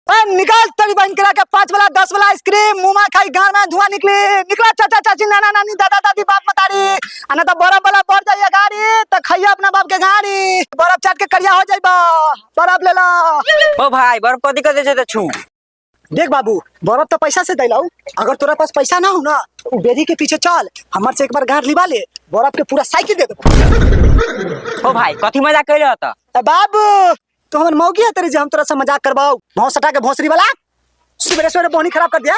निकाल तेरी बहन करा के 5 वाला 10 वाला आइसक्रीम मुंह में खाई गाल में धुआं निकला चाचा चाची नाना नानी दादा दादी बाप मतारी अना तो बर्फ वाला बढ़ जाइए गाड़ी तो खाइए अपना बाप के गाड़ी बर्फ चाट के करिया हो जाइबा बर्फ ले ला। ओ भाई बर्फ कथी कर दे छू देख बाबू बर्फ तो पैसा से दिलाऊ अगर तोरा पास पैसा ना हो ना तो बेरी के पीछे चल हमारे से एक बार गाड़ लिवा ले बर्फ के पूरा साइकिल दे दे। ओ भाई कथी मजाक कर रहा था बाबू तो हमर मौगी है तेरी जे हम तोरा से मजाक करवाओ भौं सटा के भौंसरी वाला सवेरे सवेरे बोनी खराब कर दिया।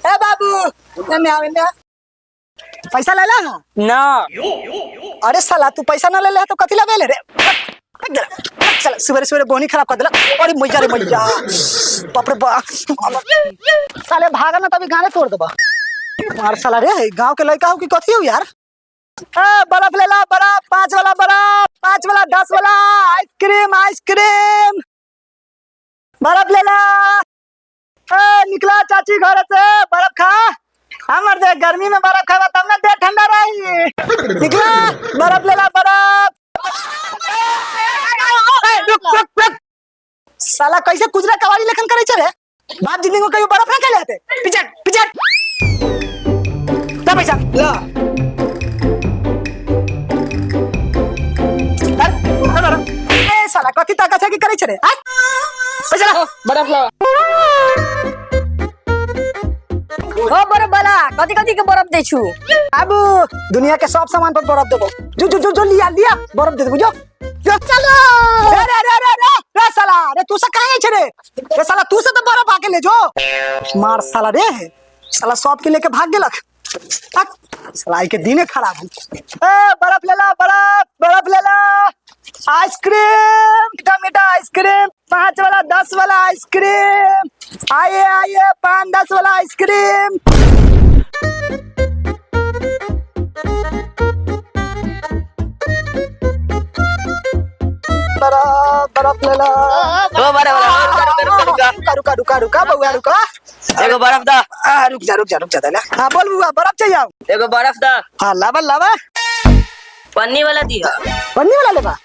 ए बाबू एने आ एने पैसा ले ला ना। अरे साला तू पैसा ना ले ले तो कथी लगे ले रे चल सवेरे सवेरे बोनी खराब कर दिला। अरे मैया रे मैया बाप रे बाप साले भागा ना तभी गाने तोड़ देबा मार साला रे गांव के लड़का हो कि कथी हो यार। बर्फ ले ला बर्फ 5 वाला बर्फ 5 वाला 10 वाला आइसक्रीम बर्फ ले ला। निकला चाची घर से बर्फ खा हमर दे गर्मी में बर्फ खावा तब ना दे ठंडा रही निकला बर्फ ले ला बर्फ। रुक साला कैसे कुजरा कवाड़ी लेखन करे छे रे बाप जिंदगी में कहियो बर्फ ना खेले आते पिचट पैसा ला साला कथी ताकत है कि करे छे पैसा ला बर्फ ला। ओ बर्फ वाला कथी कथी के बर्फ दे छू अब दुनिया के सब सामान पर बर्फ देबो जो लिया बर्फ दे देबो जो चलो रे साला रे तू से काहे छे रे साला तू से तो बर्फ आके ले जो मार साला रे साला सब के लेके भाग गेलक साला के दिने खराब हो। बर्फ ले ला बर्फ ले ला आइसक्रीम मीठा आइसक्रीम 5 वाला 10 वाला आइसक्रीम आइए 5 10 वाला आइसक्रीम। बर्फ ले ला। ओ बर्फ रुका बउआ रुका एगो बर्फ दा। रुक जा दला हां बोल बुआ बर्फ चाहिए एगो बर्फ दा। हां लावा पन्नी वाला दिया पन्नी वाला लेबा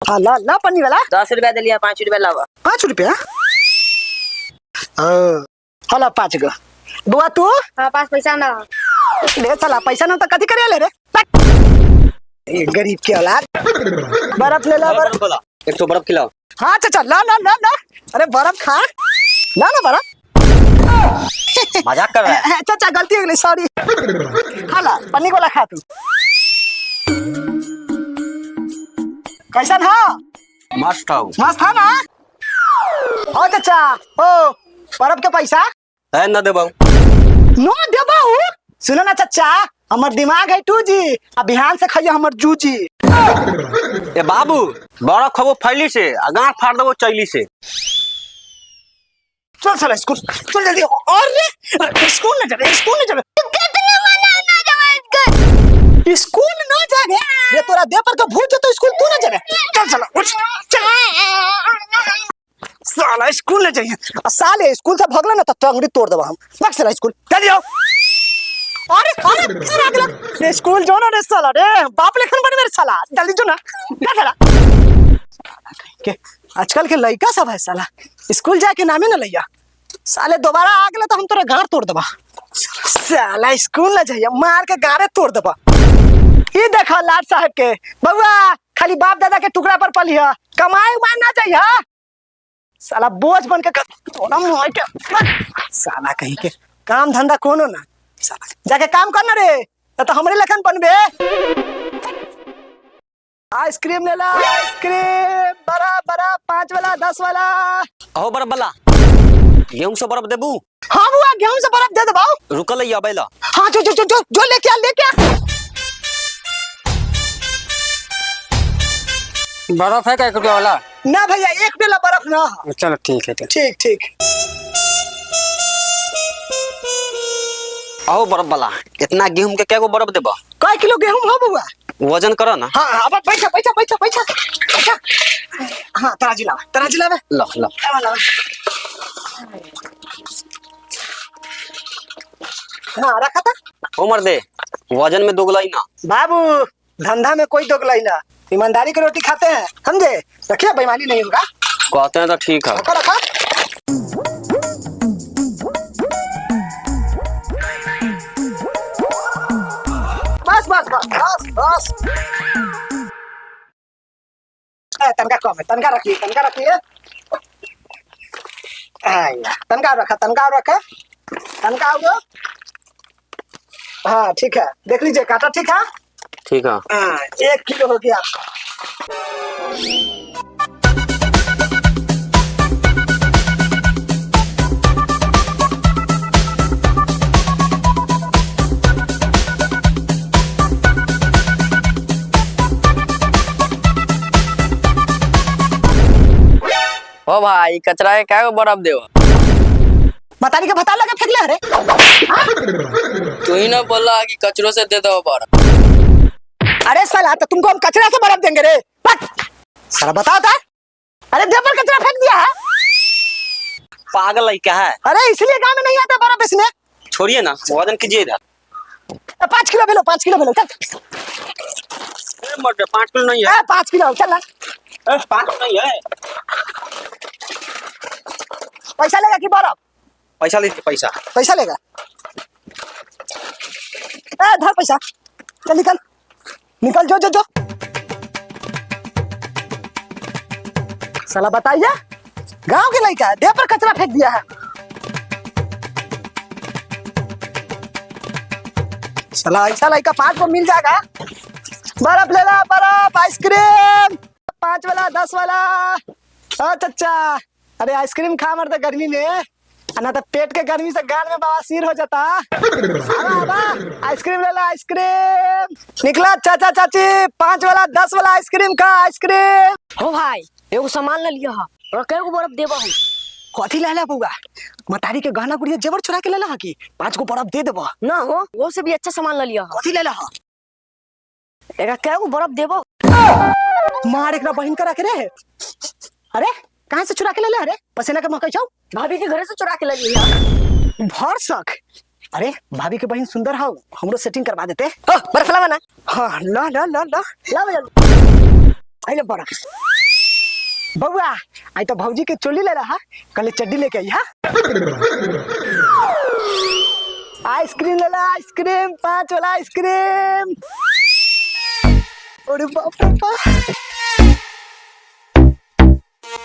हां ला पन्नी वाला 10 रुपया दे लिया 5 रुपया लावा 5 रुपया हला 5 गो बुआ तू हां पास पैसा ना ले चला पैसा ना तो कथी करे ले रे ए गरीब के औलाद बर्फ ले ला बर्फ 100 बर्फ खिलाओ। हां चाचा ला अरे बर्फ खा ना बर्फ मजाक कर रहा है चाचा गलती हो गई सॉरी हाला पन्नी वाला खा तू कैसन हा मस्त हो मस्त था ना हो चाचा ओ बर्फ के पैसा है ना देबो नो देबो सुनो ना चाचा हमर दिमाग है 2G अब बिहान से खाइए हमर जूजी। ए बाबू बर्फ खबो फैली से गांठ फाड़ देबो चैली से। चल चल स्कूल चल जल्दी अरे स्कूल न जाबे कितने मना ना जावे स्कूल न जाबे ये तोरा दे पर तो भूत तो स्कूल तू न जाबे चल उठ साला स्कूल न जाइए साले स्कूल से भगला ना तो टंगड़ी तोड़ देबो हम भाग साला स्कूल चल जाओ। अरे स्कूल जो ना रे साला रे बाप लेखन बन मेरे साला जल्दी जो ना क्या साला के आजकल के लड़का सब है साला स्कूल जाके नामे ना लैया साले दोबारा आ गए तो हम तोरा गाड़ तोड़ देबा साला स्कूल ना जाइए मार के गाड़े तोड़ देबा। ये देखा लाट साहब के बउआ खाली बाप दादा के टुकड़ा पर पली है कमाई उमाई ना जाइए साला बोझ बन के तोड़ा मुंह के साला कहीं के काम धंधा कोनो ना साला जाके काम करना रे तो हमरे लेखन बनबे। आइसक्रीम ले ला आइसक्रीम बड़ा 5 वाला 10 वाला अहो बर्फ वाला गेहूं से बर्फ देबू। हाँ बुआ गेहूं से बर्फ दे दबाओ रुकल या बैला हाँ जो लेके आ बर्फ है 1 रुपया वाला ना भैया 1 बेला बर्फ ना चलो ठीक है ठीक अहो बर्फ वाला इतना गेहूं के क्या बर्फ देबा कई किलो गेहूं हो बुआ वजन करो ना। हाँ अब बैठा हाँ तराजू लावा लो हाँ रखा था उमर दे वजन में दोगलाई ना बाबू धंधा में कोई दोगलाई ना ईमानदारी की रोटी खाते हैं समझे रखिए बेईमानी नहीं होगा कहते हैं तो ठीक है। रखा रखा। बस बस बस बस बस। तनका कम है, तनका रखिए, तनका रखिए। तनका रखा, तनका रखा, तनका आओ। हाँ ठीक है, देख लीजिए काटा ठीक है। ठीक है। हाँ 1 किलो हो गया आपका। ओ भाई कचरा के क्या बर्फ देव। बतानी के बता लगा फेंक ले अरे। तू ही ना बोला कि कचरों से दे दो बर्फ। अरे साला तो तुमको हम कचरा से बर्फ देंगे रे। साला बताओ था। अरे देव पर कचरा फेंक दिया है। पागल है क्या है? अरे इसलिए गांव में नहीं आता बर्फ इसमें। छोड़िए ना, वजन कीजिए इधर। 5 किलो भेलो, 5 किलो भेलो चल। 5 किलो नहीं है। 5 किलो चल ना। 5 नहीं है। पैसा लेगा कि बर्फ? पैसा लीजिए, पैसा। पैसा लेगा। धर पैसा। चल निकल निकल, जो जो जो। साला बताइए, गांव के लड़का देह पर कचरा फेंक दिया है। साला ऐसा लड़का 5 को मिल जाएगा। बर्फ ले ला, बर्फ, आइसक्रीम 5 वाला 10 वाला। ओ चचा, अरे आइसक्रीम खा मरते गर्मी में, ना तो पेट के गर्मी से गाल में बवासीर हो जाता। आवा आवा, आइसक्रीम ले ला, आइसक्रीम। निकला चाचा चाची, 5 वाला 10 वाला आइसक्रीम खा, आइसक्रीम। हो भाई एगो सामान ले लिया और कई बर्फ देबो हम। कथी ले ला बउआ? मतारी के गहना गुड़िया जेवर चुरा के ले ला कि 5 को बर्फ दे देबो? ना हो, वो से भी अच्छा सामान ले लिया। कथी ले ला? एका कई बर्फ देबो। मार एकरा बहिन करा के रे। अरे कहां से चुरा के ले ला रे? पसीना के मकई छौ? भाभी के घर से चुरा के ले लिया। भर सक। अरे भाभी के बहन सुंदर हो, हमरो सेटिंग करवा देते। हो बर्फ लावा ना। हाँ ला ला ला ला ला जल्दी। आइले बर्फ। बउआ आई तो भौजी के चोली ले रहा, कल चड्डी लेके आई। हाँ आइसक्रीम ले ला, आइसक्रीम 5 वाला आइसक्रीम। अरे बाप रे बाप,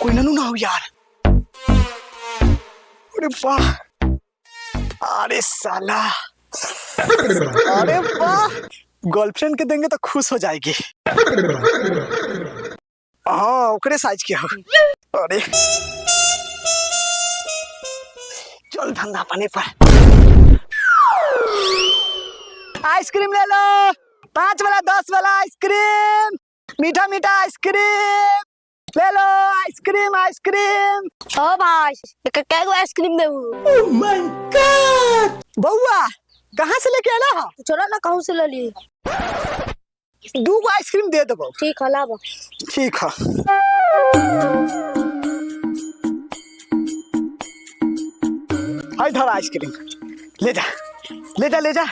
कोई ननू ना हो यार। अरे वाह, अरे साला, अरे वाह, गर्लफ्रेंड के देंगे तो खुश हो जाएगी। हाँ ओकरे साइज के हो। अरे चल धंधा पानी पर। आइसक्रीम ले लो, 5 वाला 10 वाला आइसक्रीम, मीठा मीठा आइसक्रीम ले लो, आइसक्रीम आइसक्रीम। हो भाई एका कई आइसक्रीम देबो। ओह माय गॉड, बउआ कहाँ से लेके आला हो? चलो ना कहूं से ले ली। 2 गो आइसक्रीम दे देबो। ठीक है लावा। ठीक है। हाय धर आइसक्रीम, ले जा ले जा ले जा।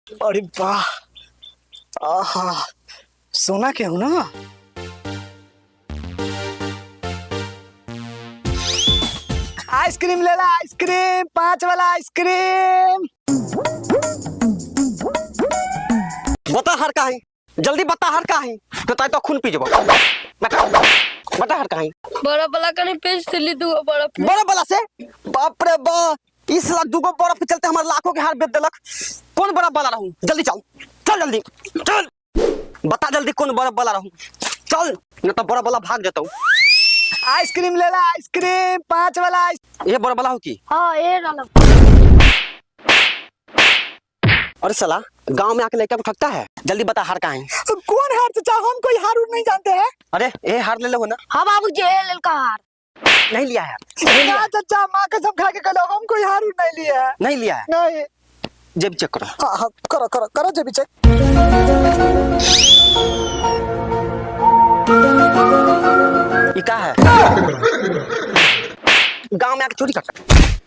अरे वाह, आहा सोना के हूं ना। आइसक्रीम ले ला, आइसक्रीम 5 वाला आइसक्रीम। बता हर का है, जल्दी बता हर का है, तो खून पी जबो। बता बता हर का है। बड़ा बला कने पेज दिल्ली दू बर्फ। बड़ा बला से बाप रे बाप, इस लाख 2 बर्फ के चलते हमारे लाखों के हार बेच देलक। कौन बड़ा बला रहूं? जल्दी चल चल, जल्दी चल, बता जल्दी कौन बड़ा बला रहूं। चल न तो बड़ा बला भाग जाता हूँ। आइसक्रीम ले ला, आइसक्रीम 5 वाला। ये बड़ा बला हो की? हां ए डालो। अरे साला गांव में आके लड़का को ठगता है। जल्दी बता हार का है। कौन हार चाचा? हम कोई हार नहीं जानते हैं। अरे ये हार ले लो ना। हां बाबूजी ए ललका हार नहीं लिया है। ना चाचा, माँ कसम खा के कहलो हम कोई हार नहीं लिया है। नहीं लिया है। नहीं। जेब चेक करो। हाँ हाँ करो करो करो जेबी चेक। ये क्या है? गांव में आके चोरी करता है।